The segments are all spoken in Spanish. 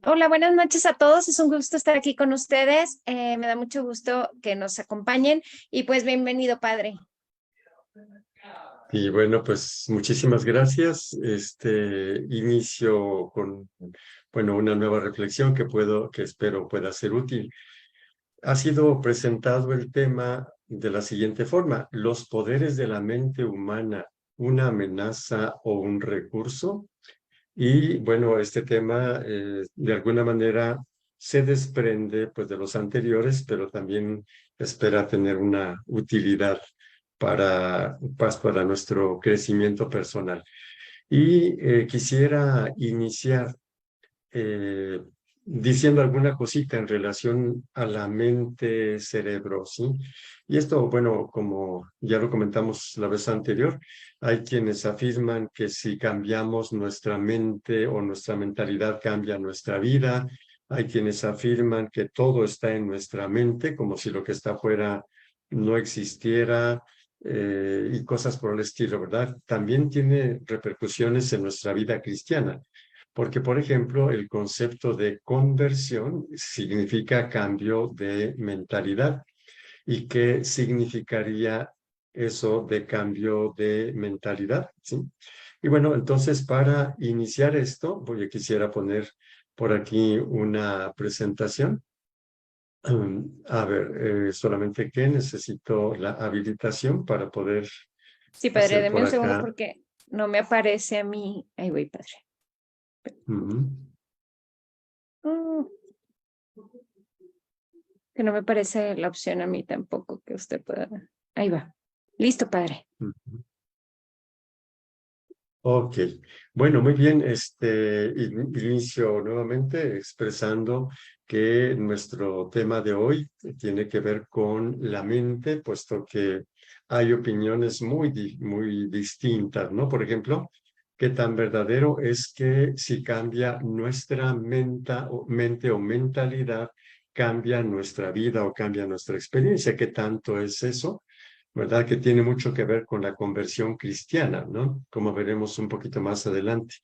Hola, buenas noches a todos. Es un gusto estar aquí con ustedes. Me da mucho gusto que nos acompañen y pues bienvenido, padre. Y bueno, pues muchísimas gracias. Inicio con, bueno, una nueva reflexión que espero pueda ser útil. Ha sido presentado el tema de la siguiente forma: ¿los poderes de la mente humana, una amenaza o un recurso? Y bueno, este tema de alguna manera se desprende pues de los anteriores, pero también espera tener una utilidad para nuestro crecimiento personal. Y quisiera iniciar eh, diciendo alguna cosita en relación a la mente-cerebro, ¿sí? Y esto, bueno, como ya lo comentamos la vez anterior, hay quienes afirman que si cambiamos nuestra mente o nuestra mentalidad cambia nuestra vida. Hay quienes afirman que todo está en nuestra mente, como si lo que está afuera no existiera, y cosas por el estilo, ¿verdad? También tiene repercusiones en nuestra vida cristiana. Porque, por ejemplo, el concepto de conversión significa cambio de mentalidad. ¿Y qué significaría eso de cambio de mentalidad? ¿Sí? Y bueno, entonces para iniciar esto, quisiera poner por aquí una presentación. A ver, solamente que necesito la habilitación para poder Sí, padre, hacer deme por un segundo acá. porque no me aparece a mí. Ahí voy, padre. Ujú. Mm, que no me parece la opción a mí tampoco que usted pueda. Ahí va. Listo, padre. Ujú. Ok, bueno, muy bien. Inicio nuevamente expresando que nuestro tema de hoy tiene que ver con la mente, puesto que hay opiniones muy distintas, ¿no? Por ejemplo, ¿qué tan verdadero es que si cambia nuestra mente o mentalidad, cambia nuestra vida o cambia nuestra experiencia? ¿Qué tanto es eso? ¿Verdad? Que tiene mucho que ver con la conversión cristiana, ¿no? Como veremos un poquito más adelante.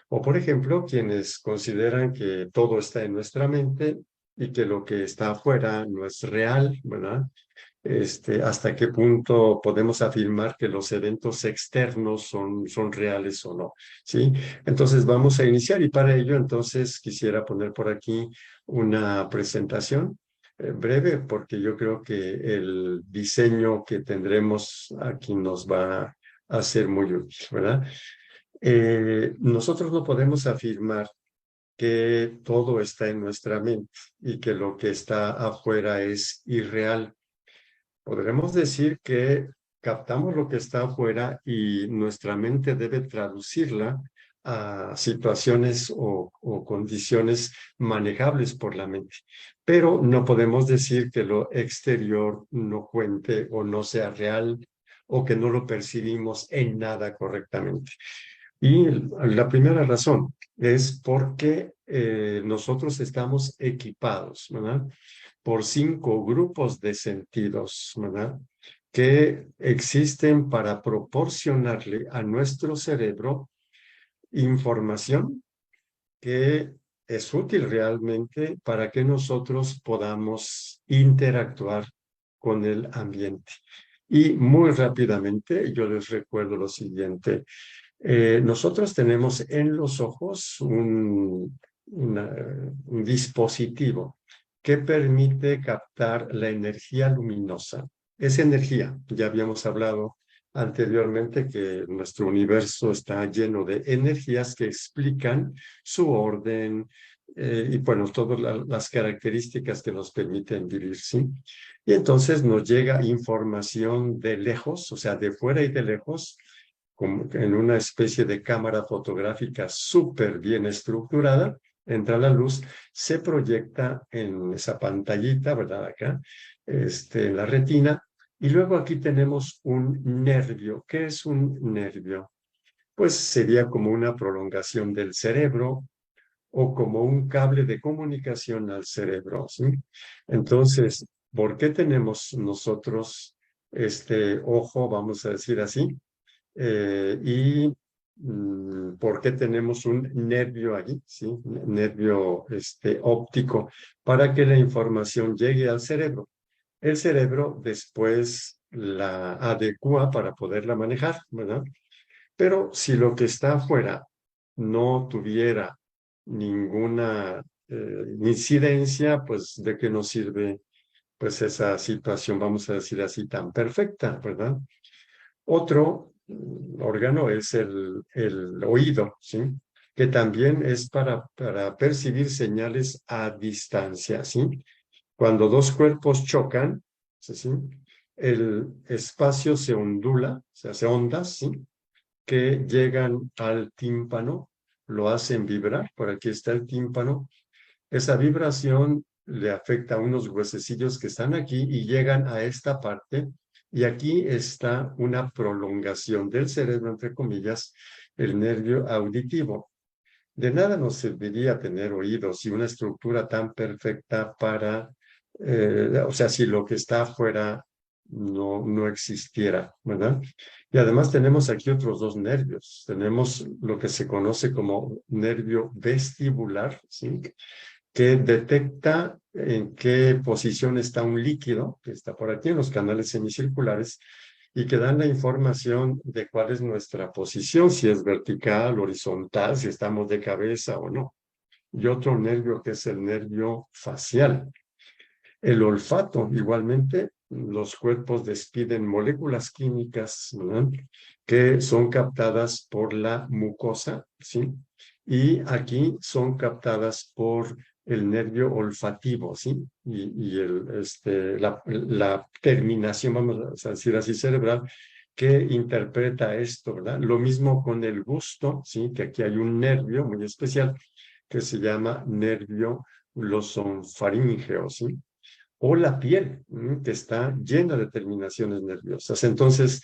O, por ejemplo, quienes consideran que todo está en nuestra mente y que lo que está afuera no es real, ¿verdad? ¿Hasta qué punto podemos afirmar que los eventos externos son reales o no? ¿Sí? Entonces vamos a iniciar y para ello entonces quisiera poner por aquí una presentación breve, porque yo creo que el diseño que tendremos aquí nos va a ser muy útil, ¿verdad? Nosotros no podemos afirmar que todo está en nuestra mente y que lo que está afuera es irreal. Podremos decir que captamos lo que está afuera y nuestra mente debe traducirla a situaciones o condiciones manejables por la mente. Pero no podemos decir que lo exterior no cuente o no sea real o que no lo percibimos en nada correctamente. Y la primera razón es porque nosotros estamos equipados, ¿verdad? Por 5 grupos de sentidos, ¿verdad? Que existen para proporcionarle a nuestro cerebro información que es útil realmente para que nosotros podamos interactuar con el ambiente. Y muy rápidamente yo les recuerdo lo siguiente. Nosotros tenemos en los ojos un dispositivo que permite captar la energía luminosa. Esa energía, ya habíamos hablado anteriormente que nuestro universo está lleno de energías que explican su orden y bueno, todas las características que nos permiten vivir, ¿sí? Y entonces nos llega información de lejos, o sea, de fuera y de lejos, como en una especie de cámara fotográfica súper bien estructurada, entra la luz, se proyecta en esa pantallita, ¿verdad? Acá, en la retina, y luego aquí tenemos un nervio. ¿Qué es un nervio? Pues sería como una prolongación del cerebro o como un cable de comunicación al cerebro, ¿sí? Entonces, ¿por qué tenemos nosotros este ojo, vamos a decir así? Y por qué tenemos un nervio allí, ¿sí? Nervio óptico, para que la información llegue al cerebro. El cerebro después la adecua para poderla manejar, ¿verdad? Pero si lo que está afuera no tuviera ninguna incidencia, pues ¿de qué nos sirve pues esa situación, vamos a decir así, tan perfecta, ¿verdad? Otro órgano es el oído, ¿sí? Que también es para percibir señales a distancia, ¿sí? Cuando dos cuerpos chocan, ¿sí? El espacio se ondula, o sea, hace ondas, ¿sí? Que llegan al tímpano, lo hacen vibrar, por aquí está el tímpano. Esa vibración le afecta a unos huesecillos que están aquí y llegan a esta parte, y aquí está una prolongación del cerebro, entre comillas, el nervio auditivo. De nada nos serviría tener oídos y una estructura tan perfecta para, o sea, si lo que está afuera no existiera, ¿verdad? Y además tenemos aquí otros dos nervios. Tenemos lo que se conoce como nervio vestibular, ¿sí? Que detecta en qué posición está un líquido, que está por aquí en los canales semicirculares, y que dan la información de cuál es nuestra posición, si es vertical, horizontal, si estamos de cabeza o no. Y otro nervio que es el nervio facial. El olfato, igualmente, los cuerpos despiden moléculas químicas, ¿verdad? Que son captadas por la mucosa, ¿sí? Y aquí son captadas por el nervio olfativo, ¿sí? La terminación, vamos a decir así, cerebral, que interpreta esto, ¿verdad? Lo mismo con el gusto, ¿sí? Que aquí hay un nervio muy especial que se llama nervio glosonfaríngeo, ¿sí? O la piel, que está llena de terminaciones nerviosas. Entonces,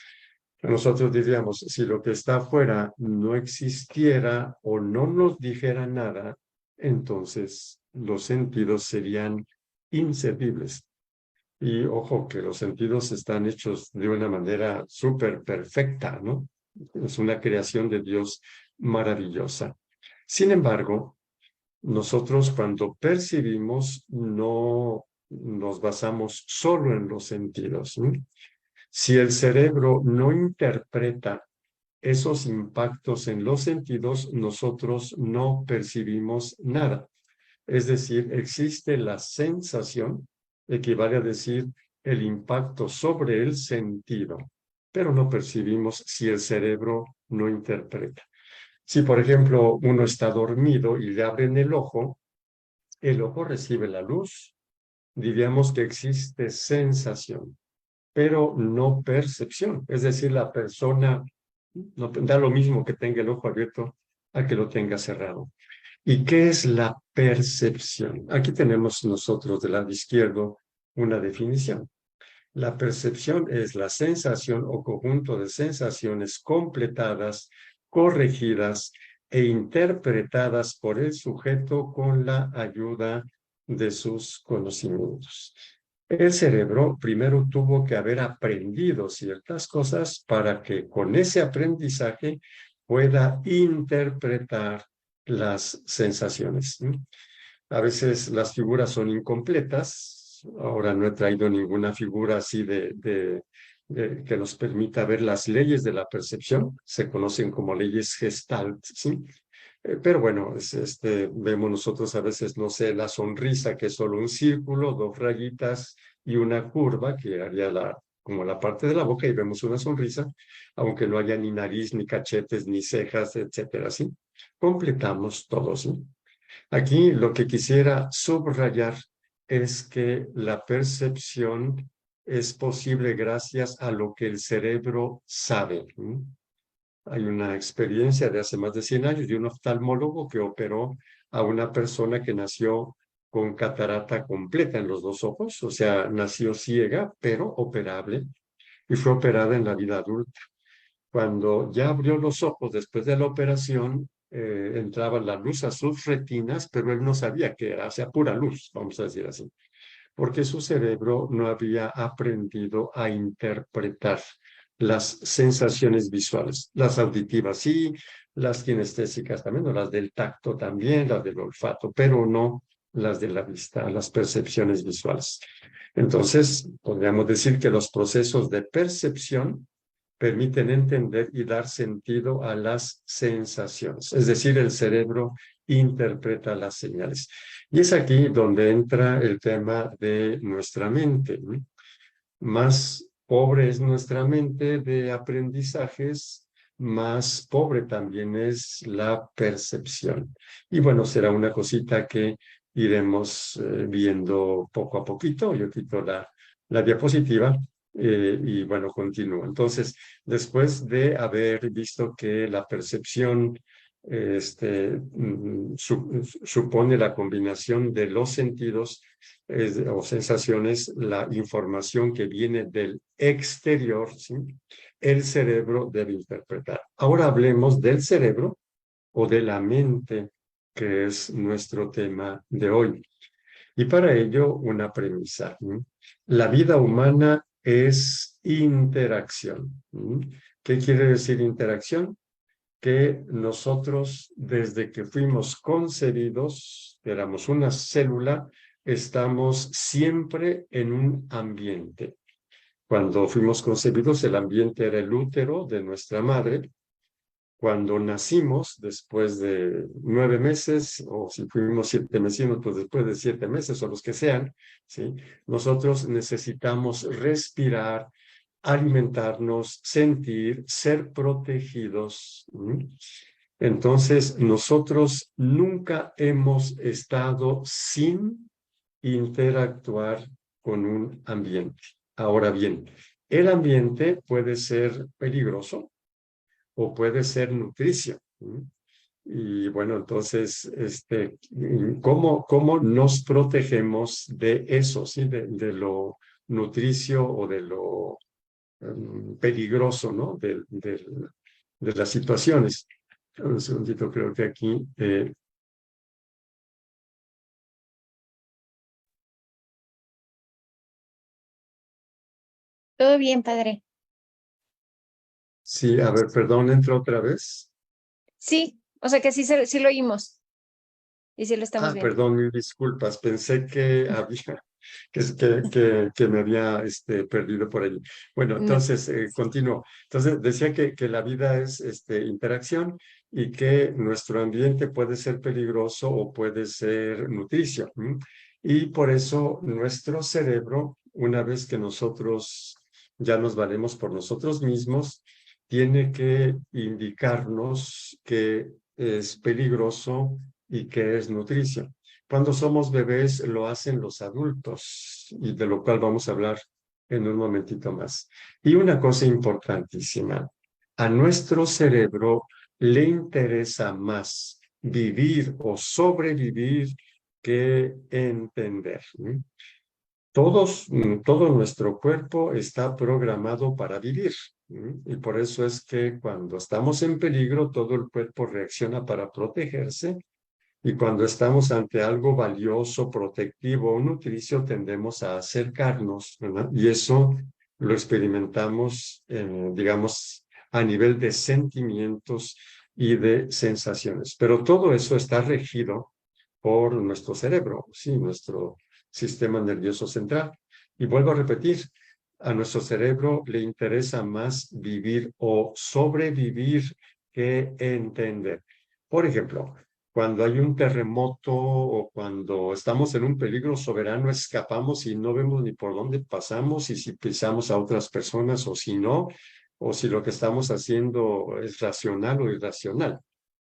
nosotros diríamos, si lo que está afuera no existiera o no nos dijera nada, entonces los sentidos serían inservibles. Y ojo, que los sentidos están hechos de una manera súper perfecta, ¿no? Es una creación de Dios maravillosa. Sin embargo, nosotros cuando percibimos no nos basamos solo en los sentidos, ¿no? Si el cerebro no interpreta esos impactos en los sentidos, nosotros no percibimos nada. Es decir, existe la sensación, equivale a decir el impacto sobre el sentido, pero no percibimos si el cerebro no interpreta. Si, por ejemplo, uno está dormido y le abren el ojo recibe la luz, diríamos que existe sensación, pero no percepción. Es decir, la persona no da lo mismo que tenga el ojo abierto a que lo tenga cerrado. ¿Y qué es la percepción? Aquí tenemos nosotros del lado izquierdo una definición. La percepción es la sensación o conjunto de sensaciones completadas, corregidas e interpretadas por el sujeto con la ayuda de sus conocimientos. El cerebro primero tuvo que haber aprendido ciertas cosas para que con ese aprendizaje pueda interpretar las sensaciones. A veces las figuras son incompletas. Ahora no he traído ninguna figura así que nos permita ver las leyes de la percepción. Se conocen como leyes Gestalt, ¿sí? Pero bueno, vemos nosotros a veces, no sé, la sonrisa, que es solo un círculo, dos rayitas y una curva que haría como la parte de la boca, y vemos una sonrisa, aunque no haya ni nariz, ni cachetes, ni cejas, etcétera, ¿sí? Completamos todo, ¿sí? Aquí lo que quisiera subrayar es que la percepción es posible gracias a lo que el cerebro sabe. Hay una experiencia de hace más de 100 años de un oftalmólogo que operó a una persona que nació con catarata completa en los dos ojos, o sea, nació ciega, pero operable, y fue operada en la vida adulta. Cuando ya abrió los ojos después de la operación, entraba la luz a sus retinas, pero él no sabía qué era, o sea, pura luz, vamos a decir así, porque su cerebro no había aprendido a interpretar las sensaciones visuales. Las auditivas sí, las kinestésicas también, o las del tacto también, las del olfato, pero no las de la vista, las percepciones visuales. Entonces, podríamos decir que los procesos de percepción permiten entender y dar sentido a las sensaciones, es decir, el cerebro interpreta las señales. Y es aquí donde entra el tema de nuestra mente, ¿no? Más pobre es nuestra mente de aprendizajes, más pobre también es la percepción. Y bueno, será una cosita que iremos viendo poco a poquito. Yo quito la diapositiva y bueno, continúo. Entonces, después de haber visto que la percepción supone la combinación de los sentidos o sensaciones, la información que viene del exterior, ¿sí? El cerebro debe interpretar. Ahora hablemos del cerebro o de la mente, que es nuestro tema de hoy. Y para ello, una premisa, ¿sí? La vida humana es interacción, ¿sí? ¿Qué quiere decir interacción? Que nosotros, desde que fuimos concebidos, éramos una célula, estamos siempre en un ambiente. Cuando fuimos concebidos, el ambiente era el útero de nuestra madre. Cuando nacimos, después de 9 meses, o si fuimos 7 meses, pues después de 7 meses, o los que sean, ¿sí? Nosotros necesitamos respirar, alimentarnos, sentir, ser protegidos. Entonces, nosotros nunca hemos estado sin interactuar con un ambiente. Ahora bien, el ambiente puede ser peligroso o puede ser nutricio. Y bueno, entonces, ¿cómo nos protegemos de eso, ¿sí? De lo nutricio o de lo peligroso, ¿no? De las situaciones. Un segundito, creo que aquí. Todo bien, padre. Sí, a ver, perdón, entro otra vez. Sí, o sea que sí, sí lo oímos y sí lo estamos Ah, viendo. perdón, mil disculpas. Pensé que había, que me había perdido por allí. Bueno, No. entonces, continúo. Entonces, decía que la vida es interacción y que nuestro ambiente puede ser peligroso o puede ser nutricio. Y por eso nuestro cerebro, una vez que nosotros ya nos valemos por nosotros mismos, tiene que indicarnos que es peligroso y que es nutricio. Cuando somos bebés lo hacen los adultos y de lo cual vamos a hablar en un momentito más. Y una cosa importantísima, a nuestro cerebro le interesa más vivir o sobrevivir que entender. Todo nuestro cuerpo está programado para vivir. Y por eso es que cuando estamos en peligro, todo el cuerpo reacciona para protegerse y cuando estamos ante algo valioso, protectivo o nutricio, tendemos a acercarnos, ¿verdad? Y eso lo experimentamos, digamos, a nivel de sentimientos y de sensaciones. Pero todo eso está regido por nuestro cerebro, sí, nuestro sistema nervioso central. Y vuelvo a repetir, a nuestro cerebro le interesa más vivir o sobrevivir que entender. Por ejemplo, cuando hay un terremoto o cuando estamos en un peligro soberano, escapamos y no vemos ni por dónde pasamos y si pisamos a otras personas o si no, o si lo que estamos haciendo es racional o irracional,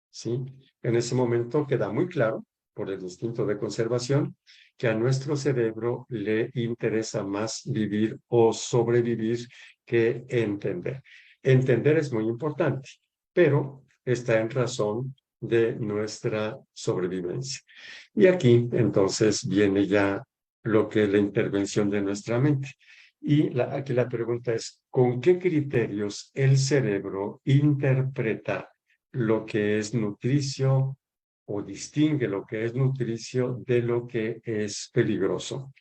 ¿sí? En ese momento queda muy claro, por el instinto de conservación, que a nuestro cerebro le interesa más vivir o sobrevivir que entender. Entender es muy importante, pero está en razón de nuestra sobrevivencia. Y aquí entonces viene ya lo que es la intervención de nuestra mente. Y aquí la pregunta es, ¿con qué criterios el cerebro interpreta lo que es nutricio o distingue lo que es nutricio de lo que es peligroso?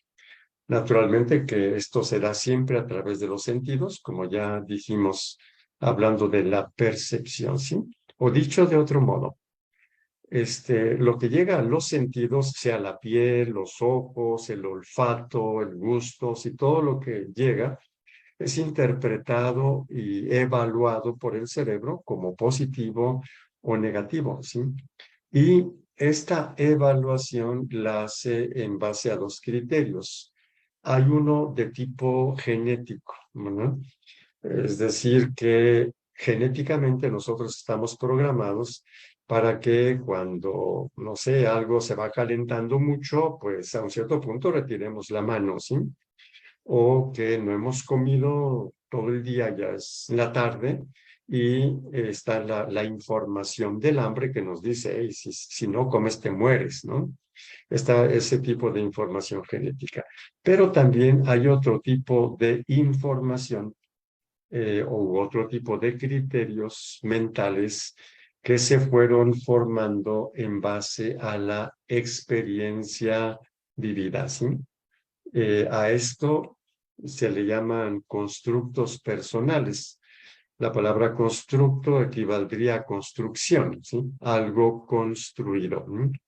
Naturalmente que esto se da siempre a través de los sentidos, como ya dijimos, hablando de la percepción, ¿sí? O dicho de otro modo, lo que llega a los sentidos, sea la piel, los ojos, el olfato, el gusto, si todo lo que llega es interpretado y evaluado por el cerebro como positivo o negativo, ¿sí? Y esta evaluación la hace en base a dos criterios. Hay uno de tipo genético, ¿no? Es decir, que genéticamente nosotros estamos programados para que cuando, no sé, algo se va calentando mucho, pues a un cierto punto retiremos la mano, ¿sí? O que no hemos comido todo el día, ya es la tarde, y está la información del hambre que nos dice, hey, si no comes te mueres, ¿no? Está ese tipo de información genética. Pero también hay otro tipo de información u otro tipo de criterios mentales que se fueron formando en base a la experiencia vivida, ¿sí? A esto se le llaman constructos personales. La palabra constructo equivaldría a construcción, ¿sí? Algo construido. ¿Sí?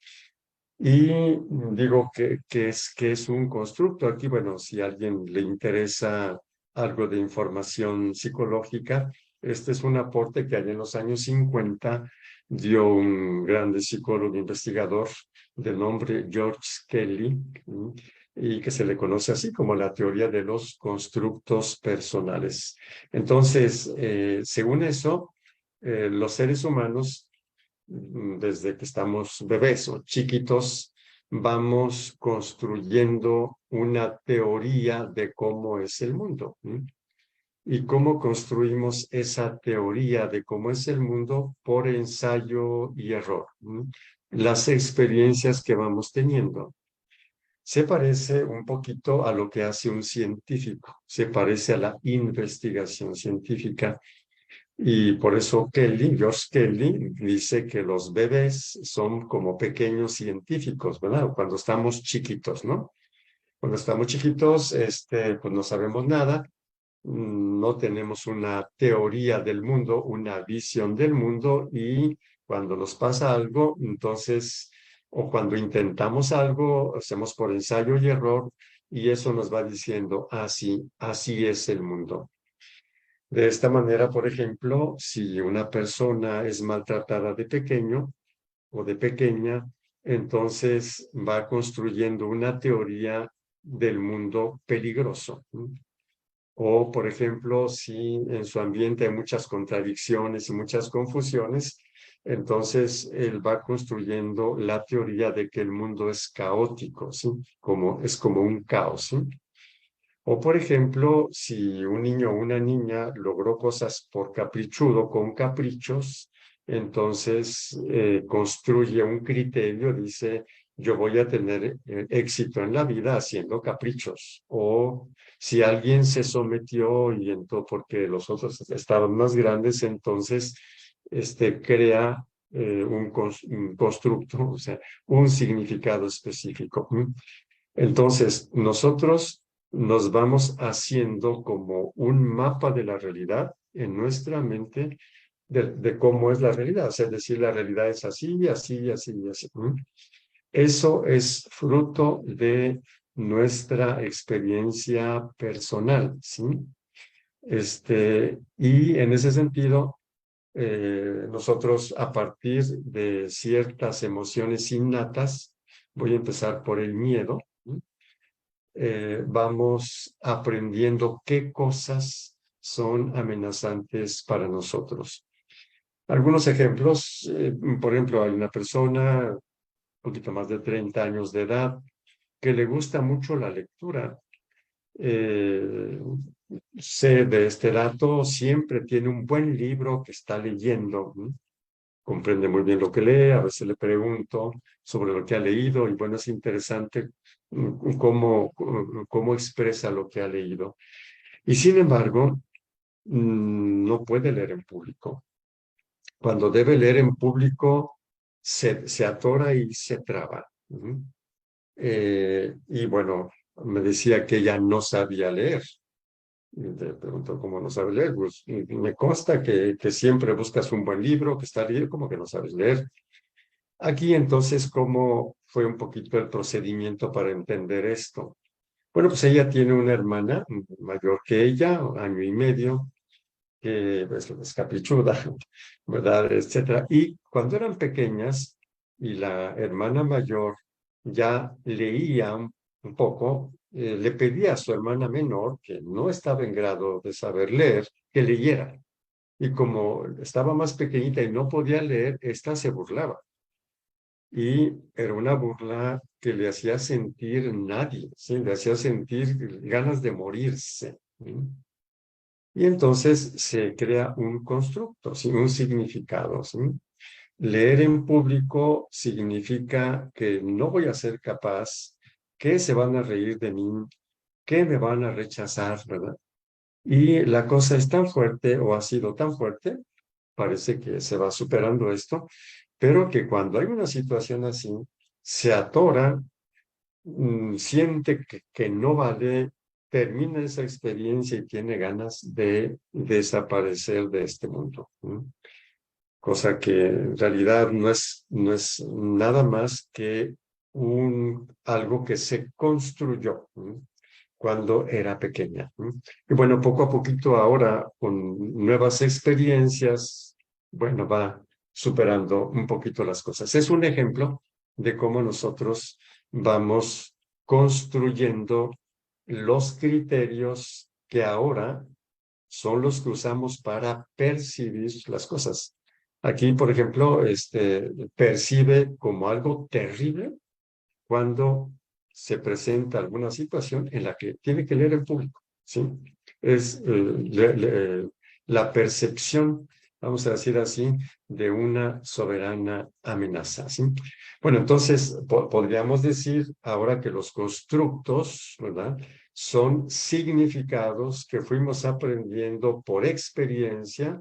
Y digo que es un constructo. Aquí, bueno, si a alguien le interesa algo de información psicológica, este es un aporte que allá en los años 50 dio un grande psicólogo investigador de nombre George Kelly, y que se le conoce así como la teoría de los constructos personales. Entonces, según eso, los seres humanos desde que estamos bebés o chiquitos, vamos construyendo una teoría de cómo es el mundo. Y cómo construimos esa teoría de cómo es el mundo por ensayo y error. Las experiencias que vamos teniendo. Se parece un poquito a lo que hace un científico, se parece a la investigación científica. Y por eso George Kelly, dice que los bebés son como pequeños científicos, ¿verdad? Cuando estamos chiquitos, ¿no? Cuando estamos chiquitos, pues no sabemos nada, no tenemos una teoría del mundo, una visión del mundo, y cuando nos pasa algo, entonces, o cuando intentamos algo, hacemos por ensayo y error, y eso nos va diciendo, así es el mundo. De esta manera, por ejemplo, si una persona es maltratada de pequeño o de pequeña, entonces va construyendo una teoría del mundo peligroso. O, por ejemplo, si en su ambiente hay muchas contradicciones y muchas confusiones, entonces él va construyendo la teoría de que el mundo es caótico, ¿sí? Es como un caos, ¿sí? O, por ejemplo, si un niño o una niña logró cosas por caprichudo, con caprichos, entonces construye un criterio, dice, yo voy a tener éxito en la vida haciendo caprichos. O si alguien se sometió y entró porque los otros estaban más grandes, entonces crea un constructo, o sea, un significado específico. Entonces, nosotros nos vamos haciendo como un mapa de la realidad en nuestra mente de cómo es la realidad. O sea, es decir, la realidad es así, así, así, así. Eso es fruto de nuestra experiencia personal, ¿sí? Y en ese sentido, nosotros a partir de ciertas emociones innatas, voy a empezar por el miedo, vamos aprendiendo qué cosas son amenazantes para nosotros. Algunos ejemplos, por ejemplo, hay una persona, un poquito más de 30 años de edad, que le gusta mucho la lectura. Eh, Sé de este dato, siempre tiene un buen libro que está leyendo, comprende muy bien lo que lee, a veces le pregunto sobre lo que ha leído y bueno, es interesante cómo expresa lo que ha leído. Y sin embargo, no puede leer en público. Cuando debe leer en público, se atora y se traba. Y bueno, me decía que ella no sabía leer. Y te pregunto, ¿cómo no sabes leer? Pues me consta que siempre buscas un buen libro, que está bien, como que no sabes leer. Aquí entonces, ¿cómo fue un poquito el procedimiento para entender esto? Bueno, pues ella tiene una hermana mayor que ella, 1 año y medio, que pues, es caprichuda, ¿verdad? Etcétera. Y cuando eran pequeñas y la hermana mayor ya leía un poco, le pedía a su hermana menor, que no estaba en grado de saber leer, que leyera. Y como estaba más pequeñita y no podía leer, esta se burlaba. Y era una burla que le hacía sentir nadie, ¿sí? Le hacía sentir ganas de morirse. ¿Sí? Y entonces se crea un constructo, ¿sí? Un significado. ¿Sí? Leer en público significa que no voy a ser capaz, que se van a reír de mí, que me van a rechazar, ¿verdad? Y la cosa es tan fuerte o ha sido tan fuerte, parece que se va superando esto, pero que cuando hay una situación así, se atora, siente que no vale, termina esa experiencia y tiene ganas de desaparecer de este mundo. Cosa que en realidad no es nada más que algo que se construyó cuando era pequeña. Y bueno, poco a poquito ahora, con nuevas experiencias, bueno, va superando un poquito las cosas. Es un ejemplo de cómo nosotros vamos construyendo los criterios que ahora son los que usamos para percibir las cosas. Aquí, por ejemplo, percibe como algo terrible cuando se presenta alguna situación en la que tiene que leer el público, ¿sí? Es la percepción, vamos a decir así, de una soberana amenaza, ¿sí? Bueno, entonces podríamos decir ahora que los constructos, ¿verdad? Son significados que fuimos aprendiendo por experiencia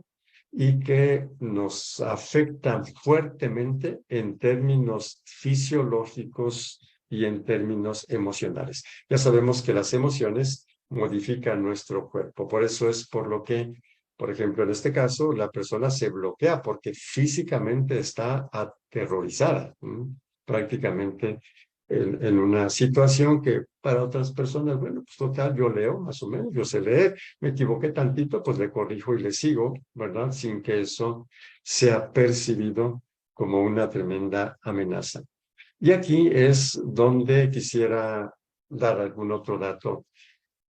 y que nos afectan fuertemente en términos fisiológicos y en términos emocionales. Ya sabemos que las emociones modifican nuestro cuerpo. Por eso es por lo que, por ejemplo, en este caso, la persona se bloquea porque físicamente está aterrorizada, prácticamente en una situación que para otras personas, bueno, pues total, yo leo más o menos, yo sé leer, me equivoqué tantito, pues le corrijo y le sigo, ¿verdad? Sin que eso sea percibido como una tremenda amenaza. Y aquí es donde quisiera dar algún otro dato.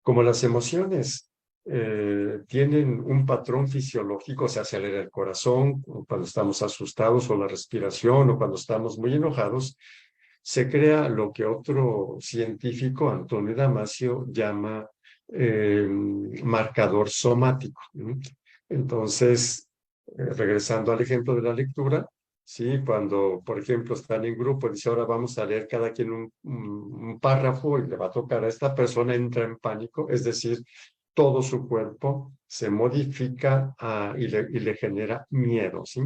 Como las emociones tienen un patrón fisiológico, se acelera el corazón cuando estamos asustados o la respiración o cuando estamos muy enojados, se crea lo que otro científico, Antonio Damasio, llama marcador somático. Entonces, regresando al ejemplo de la lectura, ¿sí? Cuando, por ejemplo, están en grupo, dice, ahora vamos a leer cada quien un párrafo y le va a tocar a esta persona, entra en pánico, es decir, todo su cuerpo se modifica y le genera miedo, ¿sí?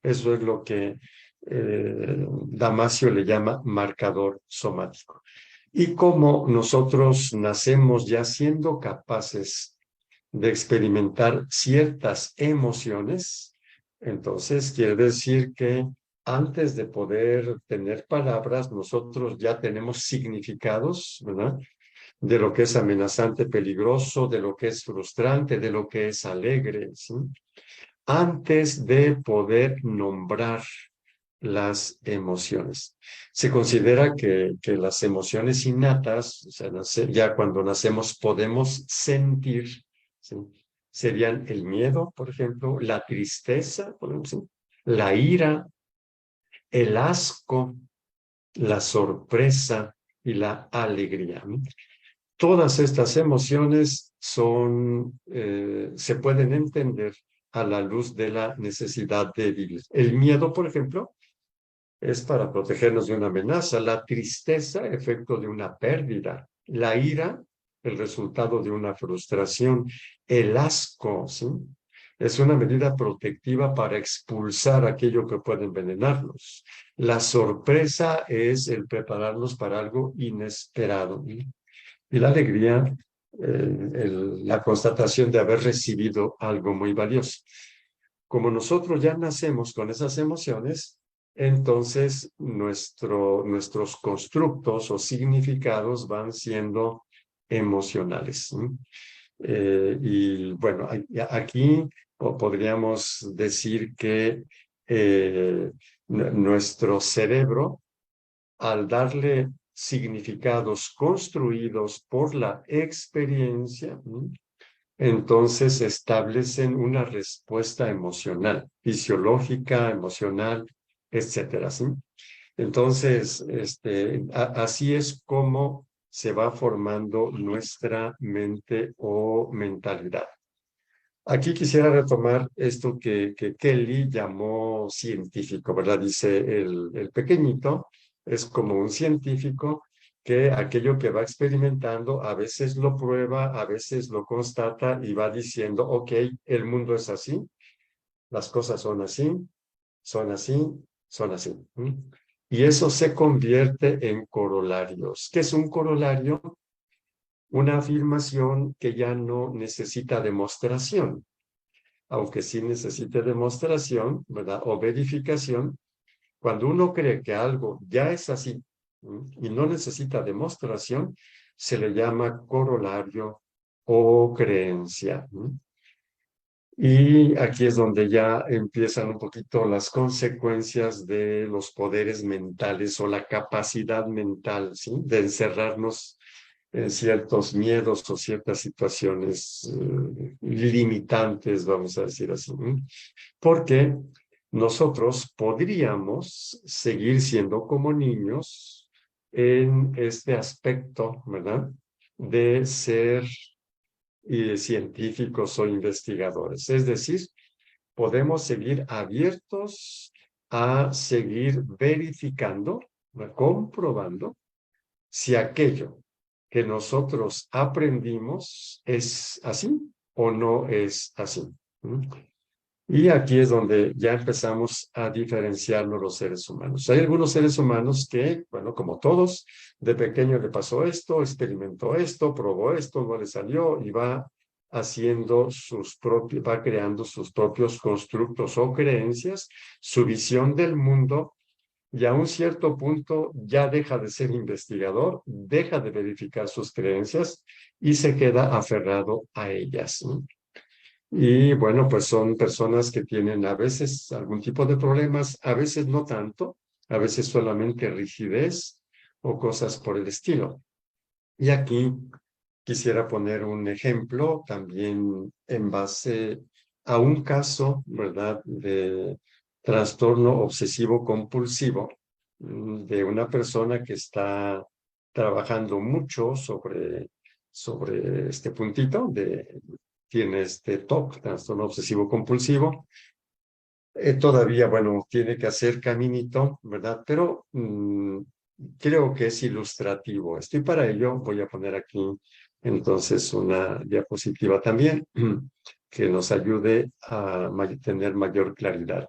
Eso es lo que Damasio le llama marcador somático. Y como nosotros nacemos ya siendo capaces de experimentar ciertas emociones, entonces quiere decir que antes de poder tener palabras, nosotros ya tenemos significados, ¿verdad? De lo que es amenazante, peligroso, de lo que es frustrante, de lo que es alegre, ¿sí? Antes de poder nombrar las emociones. Se considera que las emociones innatas, o sea, ya cuando nacemos podemos sentir, ¿sí? Serían el miedo, por ejemplo, la tristeza, podemos decir, la ira, el asco, la sorpresa y la alegría. Todas estas emociones se pueden entender a la luz de la necesidad de vivir. El miedo, por ejemplo, es para protegernos de una amenaza. La tristeza, efecto de una pérdida. La ira, el resultado de una frustración. El asco, ¿sí? Es una medida protectiva para expulsar aquello que puede envenenarnos. La sorpresa es el prepararnos para algo inesperado. Y la alegría la constatación de haber recibido algo muy valioso. Como nosotros ya nacemos con esas emociones, entonces nuestros constructos o significados van siendo emocionales. ¿Sí? Y bueno, aquí podríamos decir que nuestro cerebro, al darle significados construidos por la experiencia, ¿sí? Entonces establecen una respuesta emocional, fisiológica, emocional, etcétera, ¿sí? Entonces, así es como se va formando nuestra mente o mentalidad. Aquí quisiera retomar esto que Kelly llamó científico, ¿verdad? Dice el pequeñito es como un científico que aquello que va experimentando a veces lo prueba, a veces lo constata y va diciendo, ok, el mundo es así, las cosas son así, son así, son así. ¿Mm? Y eso se convierte en corolarios. ¿Qué es un corolario? Una afirmación que ya no necesita demostración, aunque sí necesite demostración, ¿verdad? O verificación. Cuando uno cree que algo ya es así, y no necesita demostración, se le llama corolario o creencia. Y aquí es donde ya empiezan un poquito las consecuencias de los poderes mentales o la capacidad mental, ¿sí? De encerrarnos en ciertos miedos o ciertas situaciones limitantes, vamos a decir así. Porque nosotros podríamos seguir siendo como niños en este aspecto, ¿verdad? De ser científicos o investigadores. Es decir, podemos seguir abiertos a seguir verificando, comprobando si aquello que nosotros aprendimos es así o no es así. Y aquí es donde ya empezamos a diferenciarnos los seres humanos. Hay algunos seres humanos que, bueno, como todos, de pequeño le pasó esto, experimentó esto, probó esto, no le salió y va haciendo sus propios, va creando sus propios constructos o creencias, su visión del mundo, y a un cierto punto ya deja de ser investigador, deja de verificar sus creencias y se queda aferrado a ellas, ¿no? Y bueno, pues son personas que tienen a veces algún tipo de problemas, a veces no tanto, a veces solamente rigidez o cosas por el estilo. Y aquí quisiera poner un ejemplo también en base a un caso, ¿verdad?, de trastorno obsesivo compulsivo de una persona que está trabajando mucho sobre este puntito tiene este TOC, trastorno obsesivo compulsivo. Todavía, bueno, tiene que hacer caminito, ¿verdad? Pero creo que es ilustrativo esto. Y para ello voy a poner aquí entonces una diapositiva también que nos ayude a tener mayor claridad.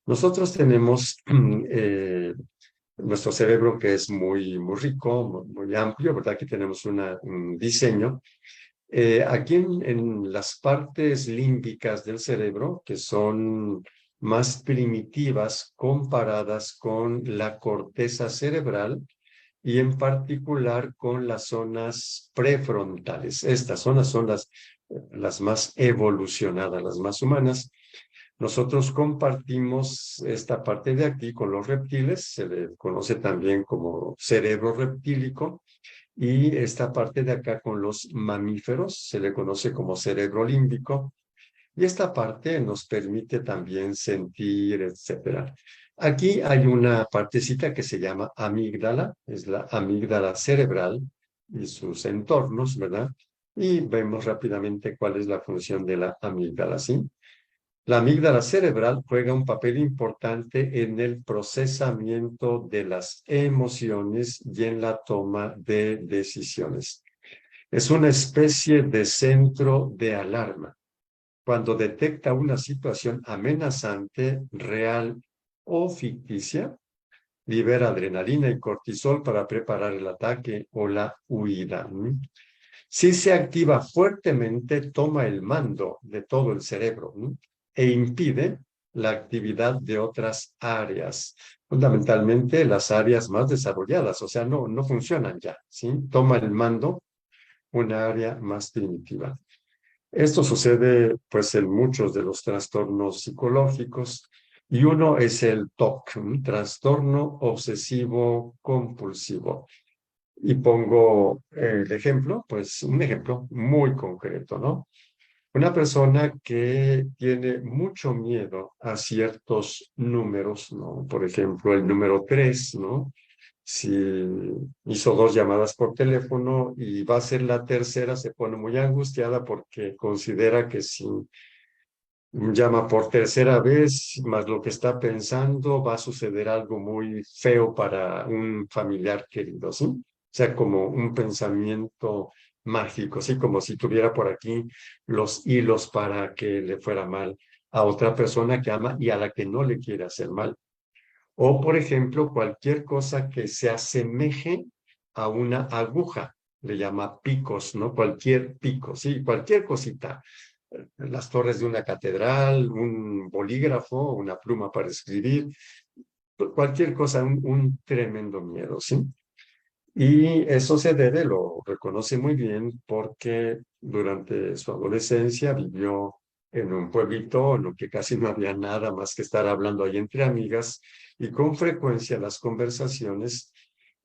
Nosotros tenemos nuestro cerebro que es muy rico, muy amplio, ¿verdad? Aquí tenemos un diseño. Aquí en las partes límbicas del cerebro, que son más primitivas comparadas con la corteza cerebral y en particular con las zonas prefrontales. Estas zonas son las más evolucionadas, las más humanas. Nosotros compartimos esta parte de aquí con los reptiles, se le conoce también como cerebro reptílico, y esta parte de acá con los mamíferos se le conoce como cerebro límbico. Y esta parte nos permite también sentir, etcétera. Aquí hay una partecita que se llama amígdala, es la amígdala cerebral y sus entornos, ¿verdad? Y vemos rápidamente cuál es la función de la amígdala, ¿sí? La amígdala cerebral juega un papel importante en el procesamiento de las emociones y en la toma de decisiones. Es una especie de centro de alarma. Cuando detecta una situación amenazante, real o ficticia, libera adrenalina y cortisol para preparar el ataque o la huida. Si se activa fuertemente, toma el mando de todo el cerebro, ¿no? E impide la actividad de otras áreas, fundamentalmente las áreas más desarrolladas, o sea, no funcionan ya, ¿sí? Toma el mando una área más primitiva. Esto sucede pues en muchos de los trastornos psicológicos y uno es el TOC, un trastorno obsesivo compulsivo. Y pongo el ejemplo, pues un ejemplo muy concreto, ¿no? Una persona que tiene mucho miedo a ciertos números, ¿no? Por ejemplo, el número 3, ¿no? Si hizo 2 llamadas por teléfono y va a ser la tercera, se pone muy angustiada porque considera que si llama por tercera vez, más lo que está pensando, va a suceder algo muy feo para un familiar querido, ¿sí? O sea, como un pensamiento mágico, ¿sí? Como si tuviera por aquí los hilos para que le fuera mal a otra persona que ama y a la que no le quiere hacer mal. O, por ejemplo, cualquier cosa que se asemeje a una aguja, le llama picos, ¿no? Cualquier pico, ¿sí? Cualquier cosita. Las torres de una catedral, un bolígrafo, una pluma para escribir, cualquier cosa, un tremendo miedo, ¿sí? Y eso se debe, lo reconoce muy bien, porque durante su adolescencia vivió en un pueblito en lo que casi no había nada más que estar hablando ahí entre amigas, y con frecuencia las conversaciones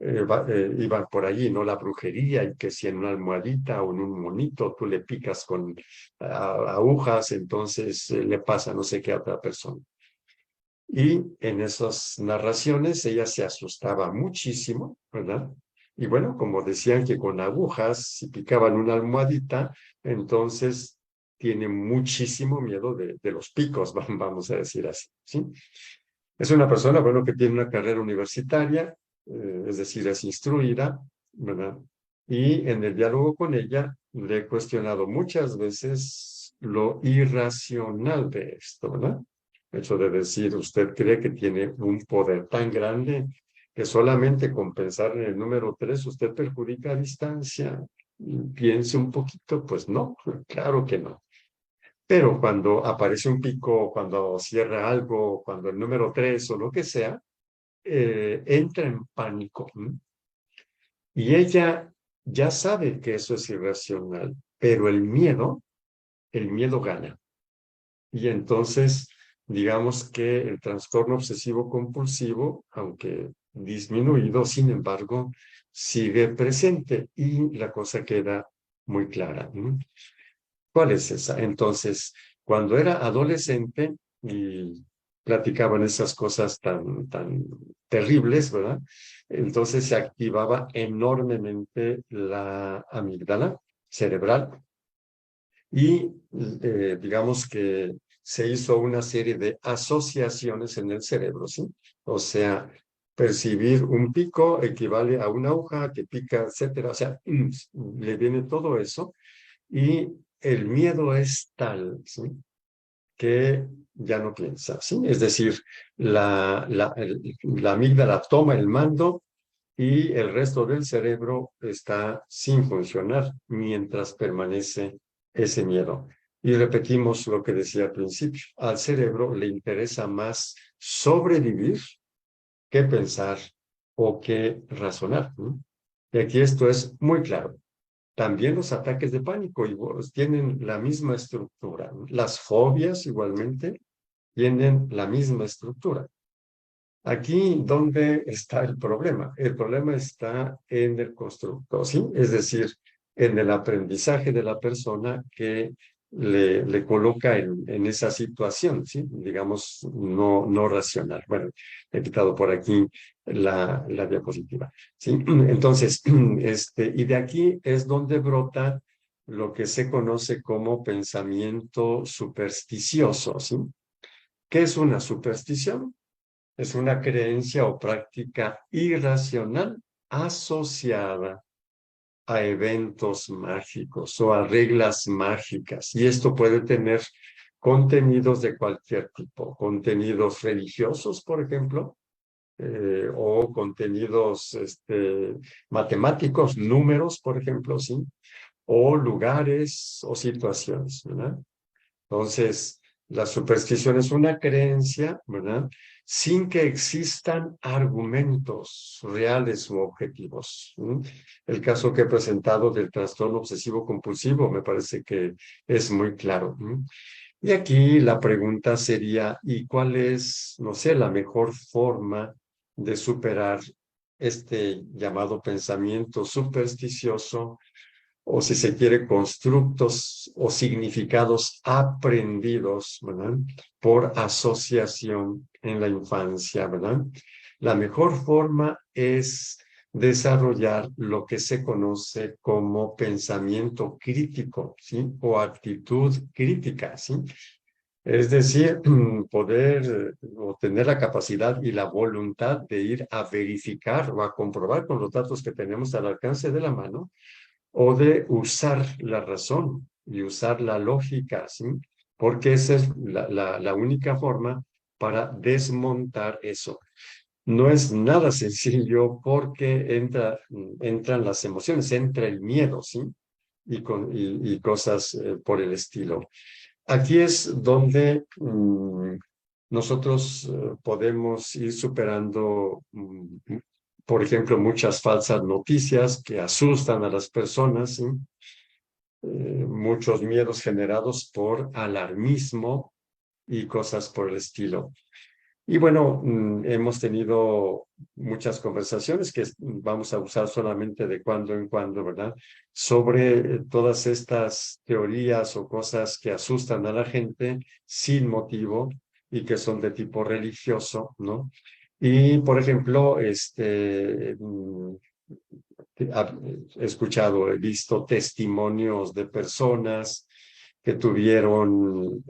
iban por allí, ¿no? La brujería, y que si en una almohadita o en un monito tú le picas con agujas, entonces le pasa no sé qué a otra persona. Y en esas narraciones ella se asustaba muchísimo, ¿verdad? Y bueno, como decían que con agujas, si picaban una almohadita, entonces tiene muchísimo miedo de los picos, vamos a decir así, ¿sí? Es una persona, bueno, que tiene una carrera universitaria, es decir, es instruida, ¿verdad? Y en el diálogo con ella le he cuestionado muchas veces lo irracional de esto, ¿verdad? El hecho de decir, usted cree que tiene un poder tan grande que solamente con pensar en el número 3 usted perjudica a distancia. Piense un poquito, pues no, claro que no. Pero cuando aparece un pico, cuando cierra algo, cuando el número 3 o lo que sea, entra en pánico. Y ella ya sabe que eso es irracional, pero el miedo gana. Y entonces, digamos que el trastorno obsesivo compulsivo, aunque disminuido, sin embargo, sigue presente y la cosa queda muy clara. ¿Cuál es esa? Entonces, cuando era adolescente y platicaban esas cosas tan terribles, ¿verdad? Entonces se activaba enormemente la amígdala cerebral y digamos que se hizo una serie de asociaciones en el cerebro, ¿sí? O sea, percibir un pico equivale a una aguja que pica, etcétera. O sea, le viene todo eso y el miedo es tal, ¿sí? Que ya no piensa, ¿sí? Es decir, la amígdala toma el mando y el resto del cerebro está sin funcionar mientras permanece ese miedo. Y repetimos lo que decía al principio, al cerebro le interesa más sobrevivir que pensar o que razonar, ¿no? Y aquí esto es muy claro. También los ataques de pánico tienen la misma estructura, ¿no? Las fobias igualmente tienen la misma estructura. Aquí, ¿dónde está el problema? El problema está en el constructo, ¿sí? Es decir, en el aprendizaje de la persona que le coloca en esa situación, ¿sí? Digamos, no racional. Bueno, he quitado por aquí la diapositiva, ¿sí? Entonces, y de aquí es donde brota lo que se conoce como pensamiento supersticioso, ¿sí? ¿Qué es una superstición? Es una creencia o práctica irracional asociada a eventos mágicos o a reglas mágicas. Y esto puede tener contenidos de cualquier tipo, contenidos religiosos, por ejemplo, o contenidos matemáticos, números, por ejemplo, sí, o lugares o situaciones, ¿verdad? Entonces, la superstición es una creencia, ¿verdad? Sin que existan argumentos reales u objetivos. El caso que he presentado del trastorno obsesivo compulsivo me parece que es muy claro. Y aquí la pregunta sería, ¿y cuál es, no sé, la mejor forma de superar este llamado pensamiento supersticioso, o si se quiere, constructos o significados aprendidos, ¿verdad? Por asociación en la infancia, ¿verdad? La mejor forma es desarrollar lo que se conoce como pensamiento crítico, ¿sí? O actitud crítica, ¿sí? Es decir, poder o tener la capacidad y la voluntad de ir a verificar o a comprobar con los datos que tenemos al alcance de la mano, o de usar la razón y usar la lógica, ¿sí? Porque esa es la única forma para desmontar eso. No es nada sencillo porque entran las emociones, entra el miedo, ¿sí? Y cosas por el estilo. Aquí es donde nosotros podemos ir superando, por ejemplo, muchas falsas noticias que asustan a las personas, ¿sí? Muchos miedos generados por alarmismo y cosas por el estilo. Y bueno, hemos tenido muchas conversaciones que vamos a usar solamente de cuando en cuando, ¿verdad? Sobre todas estas teorías o cosas que asustan a la gente sin motivo y que son de tipo religioso, ¿no? Y, por ejemplo, he escuchado, he visto testimonios de personas que tuvieron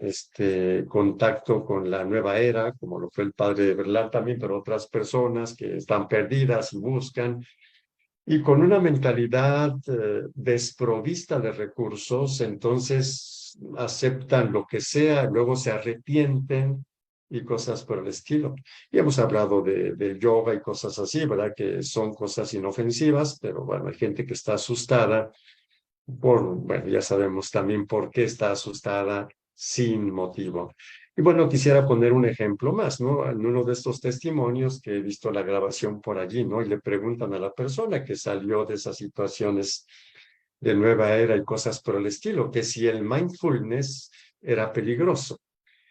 contacto con la nueva era, como lo fue el padre de Berlán también, pero otras personas que están perdidas y buscan, y con una mentalidad desprovista de recursos, entonces aceptan lo que sea, luego se arrepienten y cosas por el estilo. Y hemos hablado de yoga y cosas así, ¿verdad? Que son cosas inofensivas, pero bueno, hay gente que está asustada bueno, ya sabemos también por qué está asustada sin motivo. Y bueno, quisiera poner un ejemplo más, ¿no? En uno de estos testimonios que he visto la grabación por allí, ¿no? Y le preguntan a la persona que salió de esas situaciones de nueva era y cosas por el estilo, que si el mindfulness era peligroso.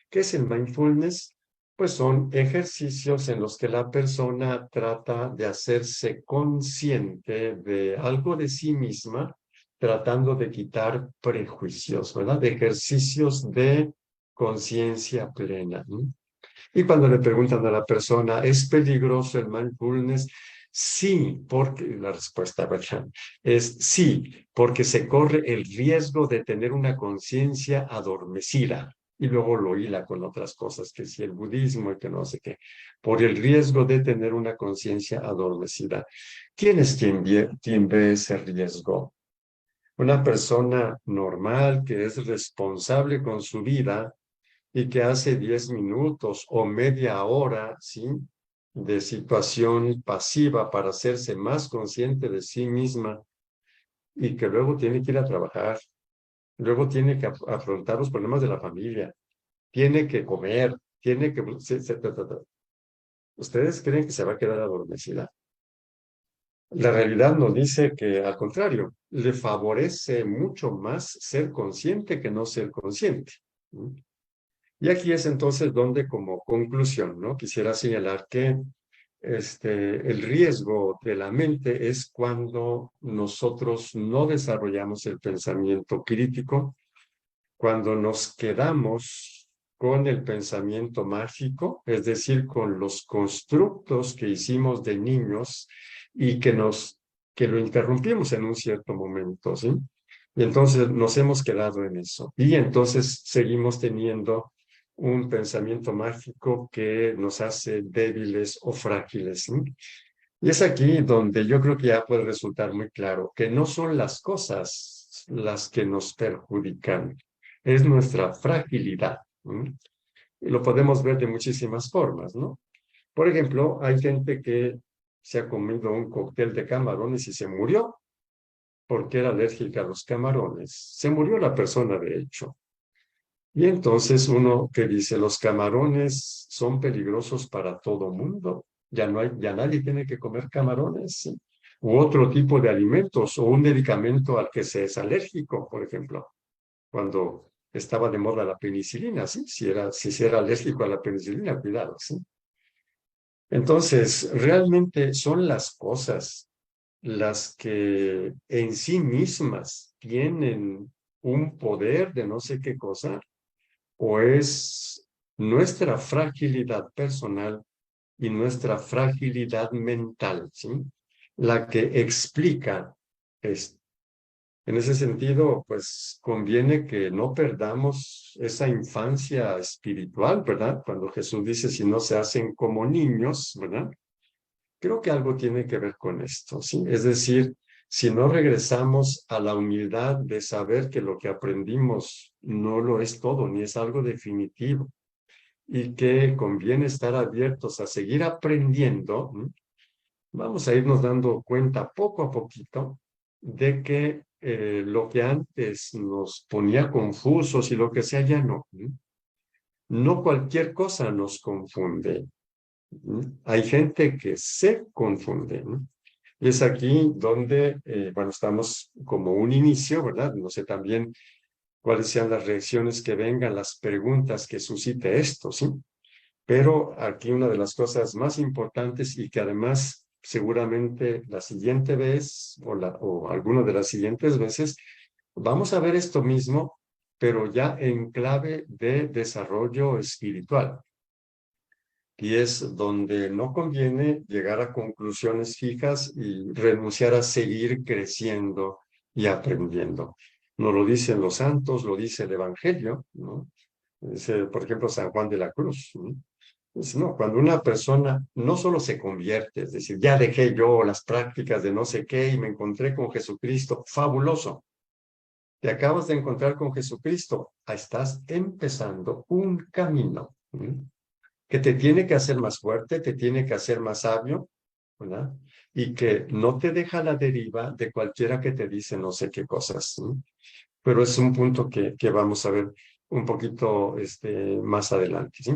¿Qué es el mindfulness? Pues son ejercicios en los que la persona trata de hacerse consciente de algo de sí misma, tratando de quitar prejuicios, ¿verdad? De ejercicios de conciencia plena, ¿no? Y cuando le preguntan a la persona, ¿es peligroso el mindfulness? Sí, porque la respuesta, ¿verdad? Es sí, porque se corre el riesgo de tener una conciencia adormecida. Y luego lo hila con otras cosas, que si el budismo y que no sé qué, por el riesgo de tener una conciencia adormecida. ¿Quién es quien ve ese riesgo? Una persona normal que es responsable con su vida y que hace 10 minutos o media hora, ¿sí? De situación pasiva para hacerse más consciente de sí misma y que luego tiene que ir a trabajar, luego tiene que afrontar los problemas de la familia, tiene que comer, tiene que... ¿Ustedes creen que se va a quedar adormecida? La realidad nos dice que, al contrario, le favorece mucho más ser consciente que no ser consciente. Y aquí es entonces donde, como conclusión, ¿no? Quisiera señalar que el riesgo de la mente es cuando nosotros no desarrollamos el pensamiento crítico, cuando nos quedamos con el pensamiento mágico, es decir, con los constructos que hicimos de niños y que lo interrumpimos en un cierto momento, ¿sí? Y entonces nos hemos quedado en eso. Y entonces seguimos teniendo un pensamiento mágico que nos hace débiles o frágiles, ¿sí? Y es aquí donde yo creo que ya puede resultar muy claro que no son las cosas las que nos perjudican, es nuestra fragilidad. Y lo podemos ver de muchísimas formas, ¿no? Por ejemplo, hay gente que se ha comido un cóctel de camarones y se murió porque era alérgica a los camarones. Se murió la persona, de hecho. Y entonces uno que dice, los camarones son peligrosos para todo mundo. Ya nadie tiene que comer camarones, ¿sí? U otro tipo de alimentos, o un medicamento al que se es alérgico, por ejemplo. Cuando estaba de moda la penicilina, ¿sí? Si se era alérgico a la penicilina, cuidado, ¿sí? Entonces, realmente son las cosas las que en sí mismas tienen un poder de no sé qué cosa, o es nuestra fragilidad personal y nuestra fragilidad mental, ¿sí? La que explica esto. En ese sentido, pues conviene que no perdamos esa infancia espiritual, ¿verdad? Cuando Jesús dice, si no se hacen como niños, ¿verdad? Creo que algo tiene que ver con esto, ¿sí? Es decir, si no regresamos a la humildad de saber que lo que aprendimos no lo es todo, ni es algo definitivo, y que conviene estar abiertos a seguir aprendiendo, ¿m? Vamos a irnos dando cuenta poco a poquito de que lo que antes nos ponía confusos y lo que sea ya no. ¿M? No cualquier cosa nos confunde. Hay gente que se confunde, ¿no? Y es aquí donde, bueno, estamos como un inicio, ¿verdad? No sé también cuáles sean las reacciones que vengan, las preguntas que suscite esto, ¿sí? Pero aquí una de las cosas más importantes y que además seguramente la siguiente vez o alguna de las siguientes veces vamos a ver esto mismo, pero ya en clave de desarrollo espiritual. Y es donde no conviene llegar a conclusiones fijas y renunciar a seguir creciendo y aprendiendo. Nos lo dicen los santos, lo dice el Evangelio, ¿no? Dice, por ejemplo, San Juan de la Cruz, ¿no? Dice, no, cuando una persona no solo se convierte, es decir, ya dejé yo las prácticas de no sé qué y me encontré con Jesucristo, fabuloso. Te acabas de encontrar con Jesucristo, estás empezando un camino, ¿no? Que te tiene que hacer más fuerte, te tiene que hacer más sabio, ¿verdad? Y que no te deja a la deriva de cualquiera que te dice no sé qué cosas, ¿no? Pero es un punto que vamos a ver un poquito más adelante, ¿sí?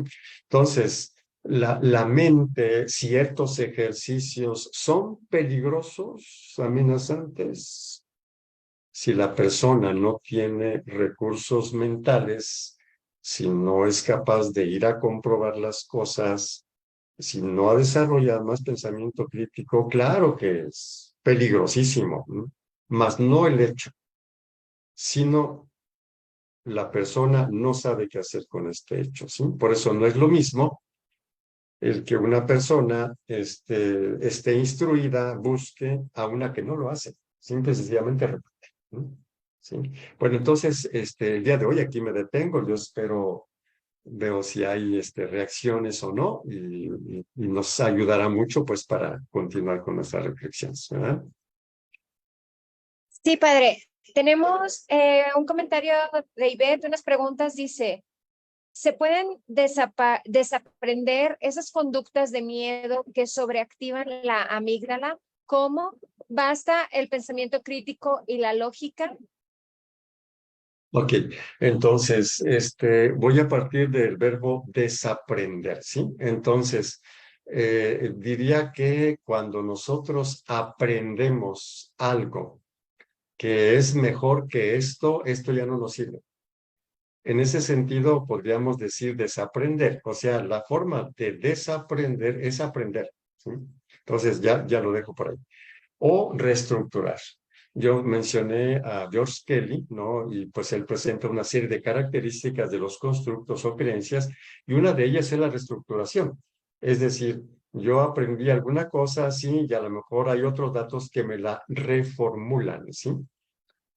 Entonces, la mente, ciertos ejercicios son peligrosos, amenazantes, si la persona no tiene recursos mentales, si no es capaz de ir a comprobar las cosas, si no ha desarrollado más pensamiento crítico, claro que es peligrosísimo, ¿no? Mas no el hecho, sino la persona no sabe qué hacer con este hecho, ¿sí? Por eso no es lo mismo el que una persona esté instruida, busque a una que no lo hace, simple y sencillamente repite, ¿no? ¿Sí? Bueno, entonces, el día de hoy aquí me detengo, yo espero, veo si hay reacciones o no, y nos ayudará mucho pues para continuar con nuestras reflexiones, ¿verdad? Sí, padre. Tenemos un comentario de Ivette, unas preguntas, dice, ¿se pueden desaprender esas conductas de miedo que sobreactivan la amígdala? ¿Cómo? ¿Basta el pensamiento crítico y la lógica? Ok, entonces, voy a partir del verbo desaprender, ¿sí? Entonces, diría que cuando nosotros aprendemos algo que es mejor que esto ya no nos sirve. En ese sentido, podríamos decir desaprender, o sea, la forma de desaprender es aprender, ¿sí? Entonces, ya lo dejo por ahí. O reestructurar. Yo mencioné a George Kelly, ¿no? Y pues él presenta una serie de características de los constructos o creencias, y una de ellas es la reestructuración. Es decir, yo aprendí alguna cosa así y a lo mejor hay otros datos que me la reformulan, ¿sí?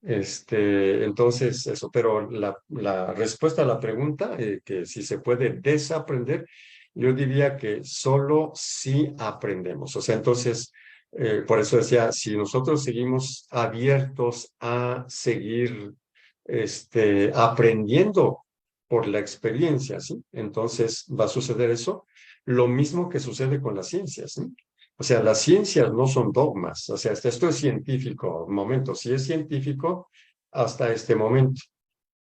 Entonces, eso, pero la respuesta a la pregunta, que si se puede desaprender, yo diría que solo si aprendemos. O sea, entonces, por eso decía, si nosotros seguimos abiertos a seguir aprendiendo por la experiencia, ¿sí? Entonces va a suceder eso. Lo mismo que sucede con las ciencias, ¿sí? O sea, las ciencias no son dogmas. O sea, esto es científico, momento, sí es científico hasta este momento,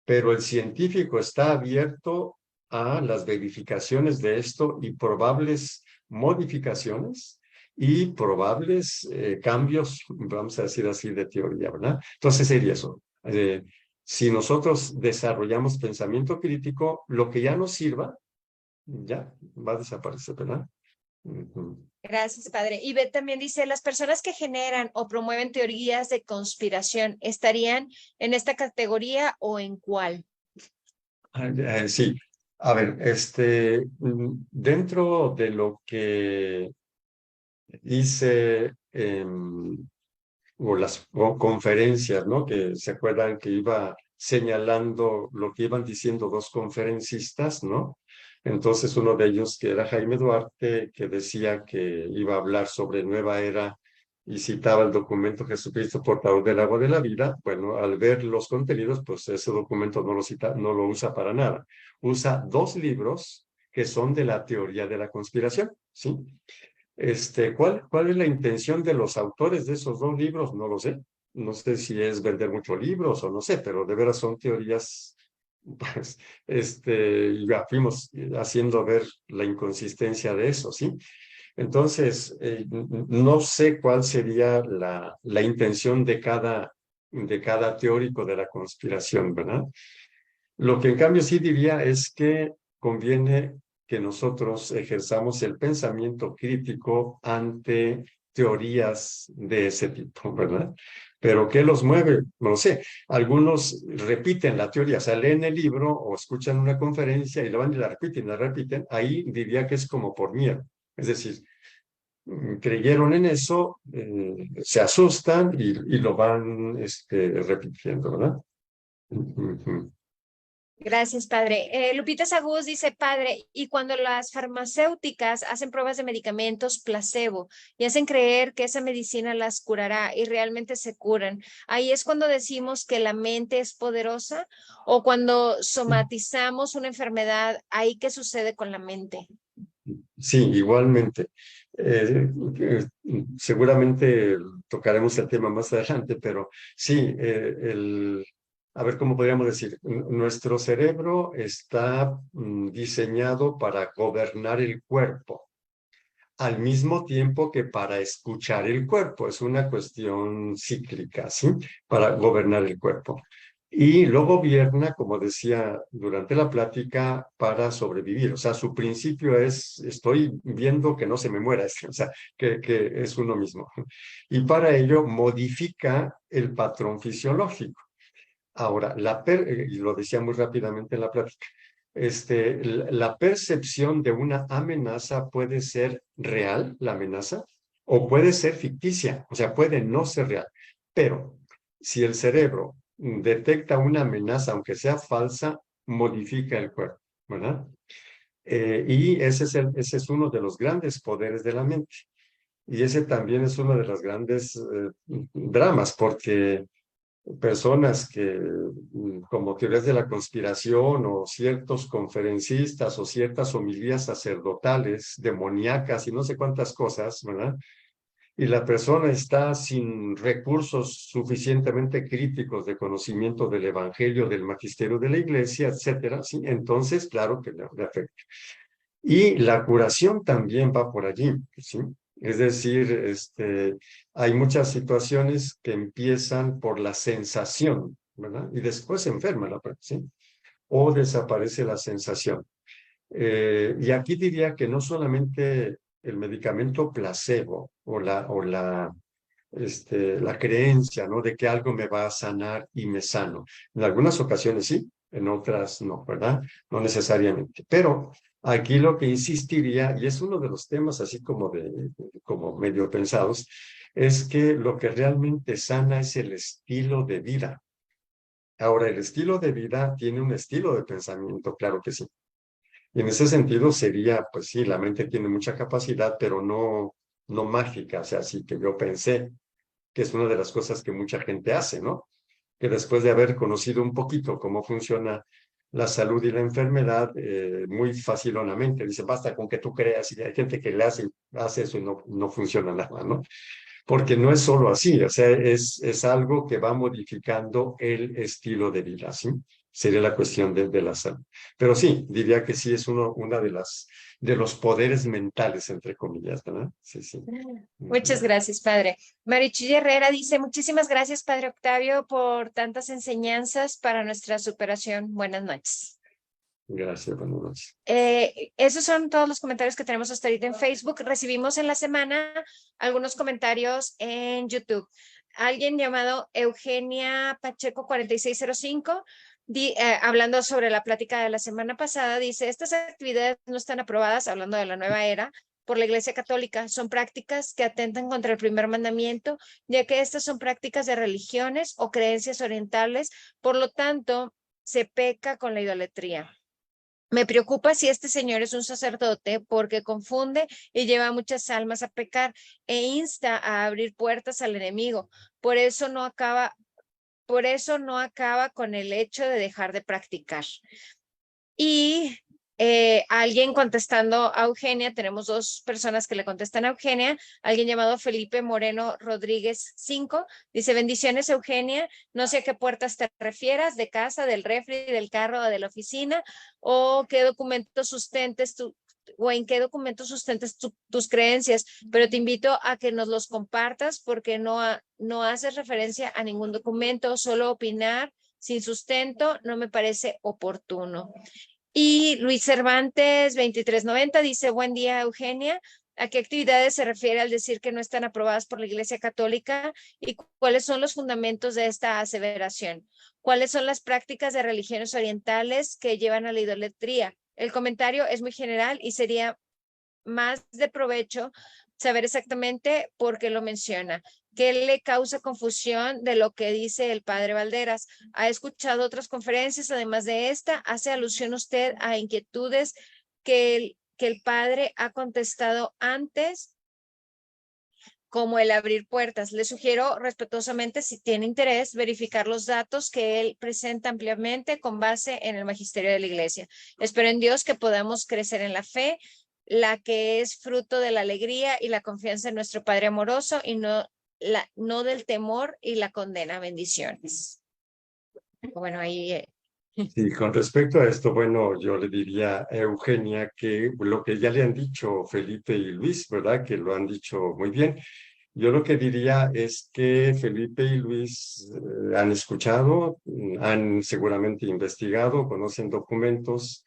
pero el científico está abierto a las verificaciones de esto y probables modificaciones y probables cambios, vamos a decir así, de teoría, ¿verdad? Entonces sería eso. Si nosotros desarrollamos pensamiento crítico, lo que ya nos sirva, ya va a desaparecer, ¿verdad? Ujú. Gracias, padre. Y Beth también dice, las personas que generan o promueven teorías de conspiración, ¿estarían en esta categoría o en cuál? Sí, a ver, dentro de lo que hice o las conferencias, ¿no? Que se acuerdan que iba señalando lo que iban diciendo dos conferencistas, ¿no? Entonces uno de ellos, que era Jaime Duarte, que decía que iba a hablar sobre nueva era y citaba el documento Jesucristo portador del agua de la vida. Bueno, al ver los contenidos, pues ese documento no lo cita, no lo usa para nada. Usa dos libros que son de la teoría de la conspiración, ¿sí? ¿Cuál es la intención de los autores de esos dos libros? No lo sé. No sé si es vender muchos libros o no sé, pero de veras son teorías, pues, ya fuimos haciendo ver la inconsistencia de eso, ¿sí? Entonces, no sé cuál sería la intención de cada teórico de la conspiración, ¿verdad? Lo que en cambio sí diría es que conviene que nosotros ejerzamos el pensamiento crítico ante teorías de ese tipo, ¿verdad? Pero ¿qué los mueve? No lo sé. Algunos repiten la teoría, o sea, leen el libro o escuchan una conferencia y la van y la repiten y la repiten. Ahí diría que es como por miedo. Es decir, creyeron en eso, se asustan y lo van repitiendo, ¿verdad? Gracias, padre. Lupita Sagús dice, padre, y cuando las farmacéuticas hacen pruebas de medicamentos placebo y hacen creer que esa medicina las curará y realmente se curan, ahí es cuando decimos que la mente es poderosa o cuando somatizamos una enfermedad, ahí qué sucede con la mente. Sí, igualmente. Seguramente tocaremos el tema más adelante, pero sí, a ver cómo podríamos decir, nuestro cerebro está diseñado para gobernar el cuerpo, al mismo tiempo que para escuchar el cuerpo. Es una cuestión cíclica, ¿sí? Para gobernar el cuerpo. Y lo gobierna, como decía durante la plática, para sobrevivir. O sea, su principio es, estoy viendo que no se me muera, o sea, que es uno mismo. Y para ello modifica el patrón fisiológico. Ahora, y lo decía muy rápidamente en la plática, la percepción de una amenaza puede ser real, la amenaza, o puede ser ficticia, o sea, puede no ser real. Pero si el cerebro detecta una amenaza, aunque sea falsa, modifica el cuerpo, ¿verdad? Y ese es uno de los grandes poderes de la mente. Y ese también es uno de los grandes dramas, porque personas que, como teorías de la conspiración o ciertos conferencistas o ciertas homilías sacerdotales, demoníacas y no sé cuántas cosas, ¿verdad? Y la persona está sin recursos suficientemente críticos de conocimiento del evangelio, del magisterio de la iglesia, etcétera, ¿sí? Entonces, claro que le afecta. Y la curación también va por allí, ¿sí? Es decir, hay muchas situaciones que empiezan por la sensación, ¿verdad? Y después se enferma la persona, ¿sí? O desaparece la sensación. Y aquí diría que no solamente el medicamento placebo la creencia, ¿no? De que algo me va a sanar y me sano. En algunas ocasiones sí, en otras no, ¿verdad? No necesariamente. Pero aquí lo que insistiría, y es uno de los temas así como medio pensados, es que lo que realmente sana es el estilo de vida. Ahora, el estilo de vida tiene un estilo de pensamiento, claro que sí. Y en ese sentido sería, pues sí, la mente tiene mucha capacidad, pero no mágica, o sea, sí que yo pensé, que es una de las cosas que mucha gente hace, ¿no? Que después de haber conocido un poquito cómo funciona la salud y la enfermedad muy facilonamente. Dice, basta con que tú creas, y hay gente que hace eso y no funciona nada, ¿no? Porque no es solo así, o sea, es algo que va modificando el estilo de vida, ¿sí? Sería la cuestión de la salud. Pero sí, diría que sí es una de los poderes mentales, entre comillas, ¿verdad? Sí, sí. Muchas Ujú. gracias, padre. Marichuy Herrera dice, muchísimas gracias, padre Octavio, por tantas enseñanzas para nuestra superación. Buenas noches. Gracias, buenas noches. Esos son todos los comentarios que tenemos hasta ahorita en Facebook. Recibimos en la semana algunos comentarios en YouTube. Alguien llamado Eugenia Pacheco 4605, hablando sobre la plática de la semana pasada, dice, estas actividades no están aprobadas, hablando de la nueva era, por la Iglesia Católica. Son prácticas que atentan contra el primer mandamiento, ya que estas son prácticas de religiones o creencias orientales. Por lo tanto, se peca con la idolatría. Me preocupa si este señor es un sacerdote porque confunde y lleva a muchas almas a pecar e insta a abrir puertas al enemigo. Por eso no acaba, por eso no acaba con el hecho de dejar de practicar. Y alguien contestando a Eugenia, tenemos dos personas que le contestan a Eugenia, alguien llamado Felipe Moreno Rodríguez 5, dice, bendiciones Eugenia, no sé a qué puertas te refieras, de casa, del refri, del carro o de la oficina, o qué documentos sustentes tu, o en qué documentos sustentes tus creencias, pero te invito a que nos los compartas porque no haces referencia a ningún documento, solo opinar sin sustento no me parece oportuno. Y Luis Cervantes 2390 dice, buen día Eugenia, ¿a qué actividades se refiere al decir que no están aprobadas por la Iglesia Católica y cuáles son los fundamentos de esta aseveración? ¿Cuáles son las prácticas de religiones orientales que llevan a la idolatría? El comentario es muy general y sería más de provecho saber exactamente por qué lo menciona. ¿Qué le causa confusión de lo que dice el padre Valderas? ¿Ha escuchado otras conferencias además de esta? ¿Hace alusión usted a inquietudes que el padre ha contestado antes, como el abrir puertas? Le sugiero respetuosamente, si tiene interés, verificar los datos que él presenta ampliamente con base en el magisterio de la Iglesia. Espero en Dios que podamos crecer en la fe, la que es fruto de la alegría y la confianza en nuestro Padre amoroso y no del temor y la condena. Bendiciones. Bueno, ahí... Sí, con respecto a esto, bueno, yo le diría a Eugenia que lo que ya le han dicho Felipe y Luis, ¿verdad? Que lo han dicho muy bien. Yo lo que diría es que Felipe y Luis han escuchado, han seguramente investigado, conocen documentos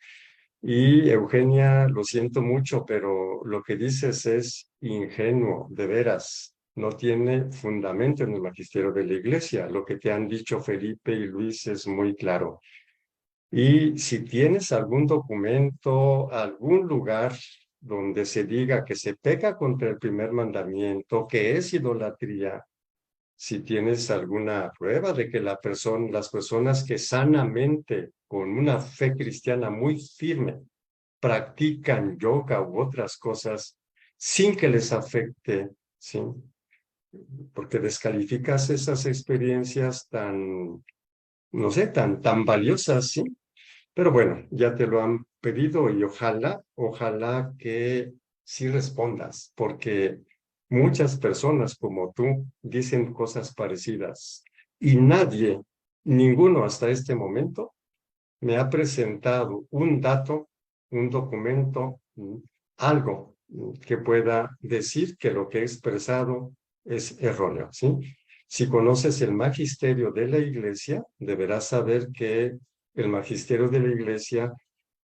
y Eugenia, lo siento mucho, pero lo que dices es ingenuo, de veras. No tiene fundamento en el magisterio de la Iglesia. Lo que te han dicho Felipe y Luis es muy claro. Y si tienes algún documento, algún lugar donde se diga que se peca contra el primer mandamiento, que es idolatría, si tienes alguna prueba de que las personas que sanamente, con una fe cristiana muy firme, practican yoga u otras cosas sin que les afecte, ¿sí? Porque descalificas esas experiencias tan, no sé, tan valiosas, ¿sí? Pero bueno, ya te lo han pedido y ojalá que sí respondas, porque muchas personas como tú dicen cosas parecidas y nadie, ninguno hasta este momento, me ha presentado un dato, un documento, algo que pueda decir que lo que he expresado es erróneo, ¿sí? Si conoces el magisterio de la Iglesia, deberás saber que el magisterio de la Iglesia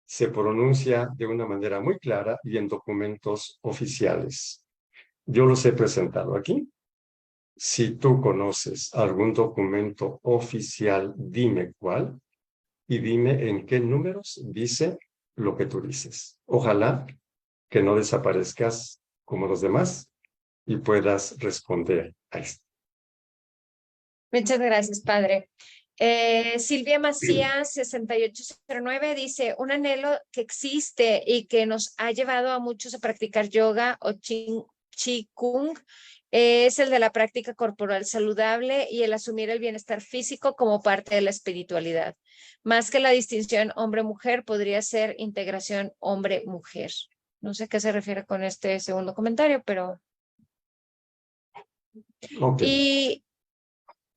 se pronuncia de una manera muy clara y en documentos oficiales. Yo los he presentado aquí. Si tú conoces algún documento oficial, dime cuál y dime en qué números dice lo que tú dices. Ojalá que no desaparezcas como los demás y puedas responder a esto. Muchas gracias, padre. Silvia Macías, 6809, dice, un anhelo que existe y que nos ha llevado a muchos a practicar yoga o Chi Kung es el de la práctica corporal saludable y el asumir el bienestar físico como parte de la espiritualidad. Más que la distinción hombre-mujer, podría ser integración hombre-mujer. No sé qué se refiere con este segundo comentario, pero... Ok. Y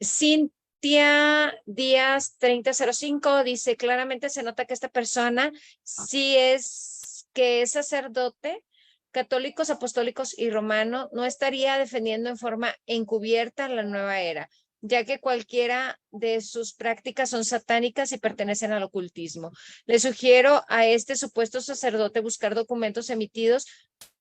Cintia Díaz 3005 dice, claramente se nota que esta persona sí es sacerdote, católicos, apostólicos y romano, no estaría defendiendo en forma encubierta la nueva era, ya que cualquiera de sus prácticas son satánicas y pertenecen al ocultismo. Le sugiero a este supuesto sacerdote buscar documentos emitidos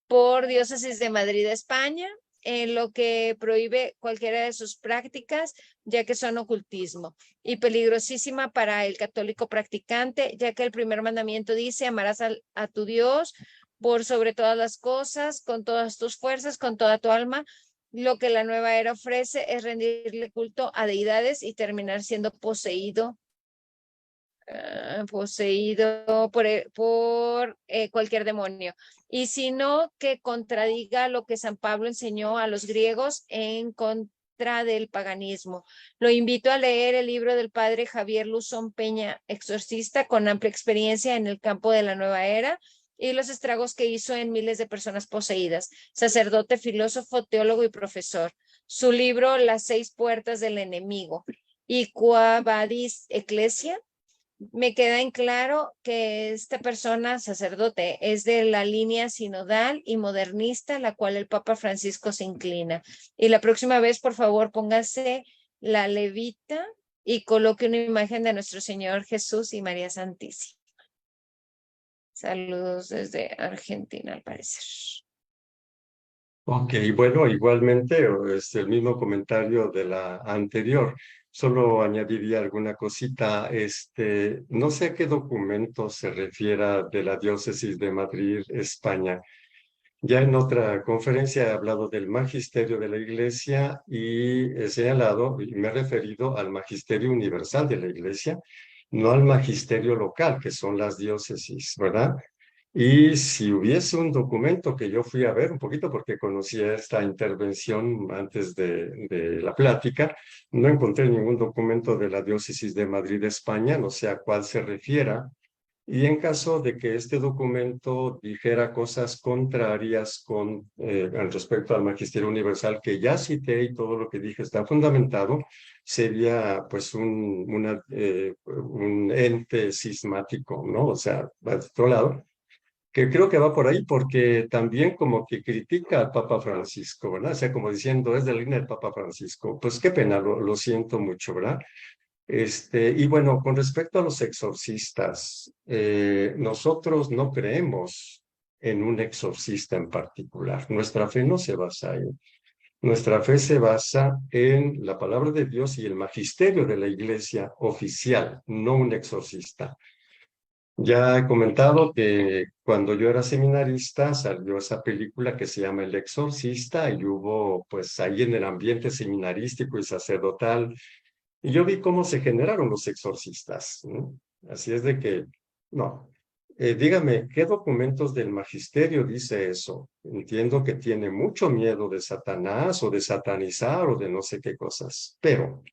por Diócesis de Madrid, España, en lo que prohíbe cualquiera de sus prácticas, ya que son ocultismo, y peligrosísima para el católico practicante, ya que el primer mandamiento dice, amarás a tu Dios por sobre todas las cosas, con todas tus fuerzas, con toda tu alma. Lo que la nueva era ofrece es rendirle culto a deidades y terminar siendo poseído por cualquier demonio. Y si no, que contradiga lo que San Pablo enseñó a los griegos en contra del paganismo. Lo invito a leer el libro del padre Javier Luzón Peña, exorcista con amplia experiencia en el campo de la nueva era y los estragos que hizo en miles de personas poseídas, sacerdote, filósofo, teólogo y profesor. Su libro Las 6 puertas del enemigo y Quo Vadis Ecclesia. Me queda en claro que esta persona, sacerdote, es de la línea sinodal y modernista, la cual el Papa Francisco se inclina. Y la próxima vez, por favor, póngase la levita y coloque una imagen de nuestro Señor Jesús y María Santísima. Saludos desde Argentina, al parecer. Ok, bueno, igualmente es el mismo comentario de la anterior. Solo añadiría alguna cosita. No sé a qué documento se refiera de la Diócesis de Madrid, España. Ya en otra conferencia he hablado del magisterio de la Iglesia y he señalado y me he referido al magisterio universal de la Iglesia, no al magisterio local, que son las diócesis, ¿verdad? Y si hubiese un documento que yo fui a ver un poquito porque conocía esta intervención antes de la plática, no encontré ningún documento de la diócesis de Madrid, España, no sé a cuál se refiera. Y en caso de que este documento dijera cosas contrarias con respecto al Magisterio Universal, que ya cité y todo lo que dije está fundamentado, sería pues un ente cismático, ¿no? O sea, de otro lado, que creo que va por ahí porque también como que critica al Papa Francisco, ¿verdad? O sea, como diciendo, es de la línea del Papa Francisco. Pues qué pena, lo siento mucho, ¿verdad? Y bueno, con respecto a los exorcistas, nosotros no creemos en un exorcista en particular. Nuestra fe no se basa en. Nuestra fe se basa en la palabra de Dios y el magisterio de la iglesia oficial, no un exorcista. Ya he comentado que cuando yo era seminarista salió esa película que se llama El Exorcista y hubo pues ahí en el ambiente seminarístico y sacerdotal y yo vi cómo se generaron los exorcistas, ¿no? Así es de que, no, dígame, ¿qué documentos del magisterio dice eso? Entiendo que tiene mucho miedo de Satanás o de satanizar o de no sé qué cosas, pero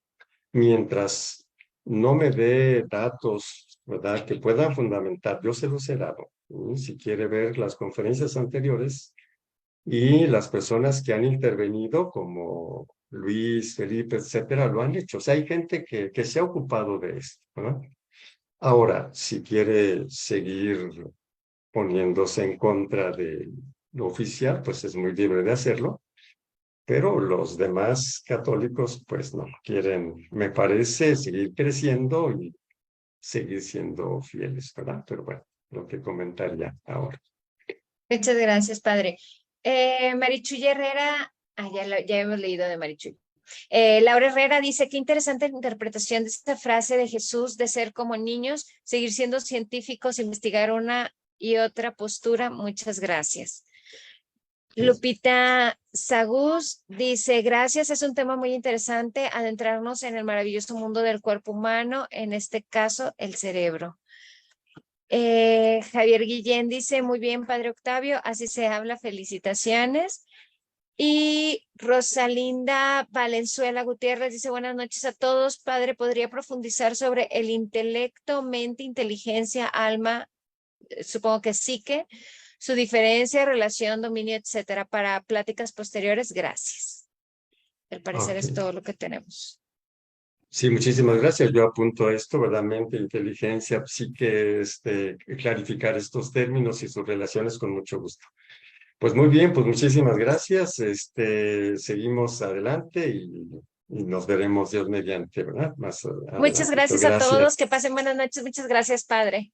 mientras no me dé datos, ¿verdad?, que puedan fundamentar, yo se los he dado. Si quiere ver las conferencias anteriores, y las personas que han intervenido, como Luis, Felipe, etcétera, lo han hecho. O sea, hay gente que se ha ocupado de esto, ¿no? Ahora, si quiere seguir poniéndose en contra de lo oficial, pues es muy libre de hacerlo, pero los demás católicos, pues no, quieren, me parece, seguir creciendo y seguir siendo fieles, ¿verdad? Pero bueno, lo que comentaría ahora. Muchas gracias, padre. Marichuy Herrera, ya hemos leído de Marichuy. Laura Herrera dice, qué interesante interpretación de esta frase de Jesús de ser como niños, seguir siendo científicos, investigar una y otra postura. Muchas gracias. Lupita Sagús dice, gracias, es un tema muy interesante, adentrarnos en el maravilloso mundo del cuerpo humano, en este caso, el cerebro. Javier Guillén dice, muy bien, Padre Octavio, así se habla, felicitaciones. Y Rosalinda Valenzuela Gutiérrez dice, buenas noches a todos. Padre, ¿podría profundizar sobre el intelecto, mente, inteligencia, alma, supongo que psique, su diferencia, relación, dominio, etcétera, para pláticas posteriores? Gracias. Al parecer Ok. es todo lo que tenemos. Sí, muchísimas gracias. Yo apunto esto, verdaderamente, inteligencia, psique, clarificar estos términos y sus relaciones con mucho gusto. Pues muy bien, pues muchísimas gracias. Seguimos adelante y nos veremos Dios mediante, ¿verdad? Más Muchas adelante. gracias a todos. Gracias. Que pasen buenas noches. Muchas gracias, Padre.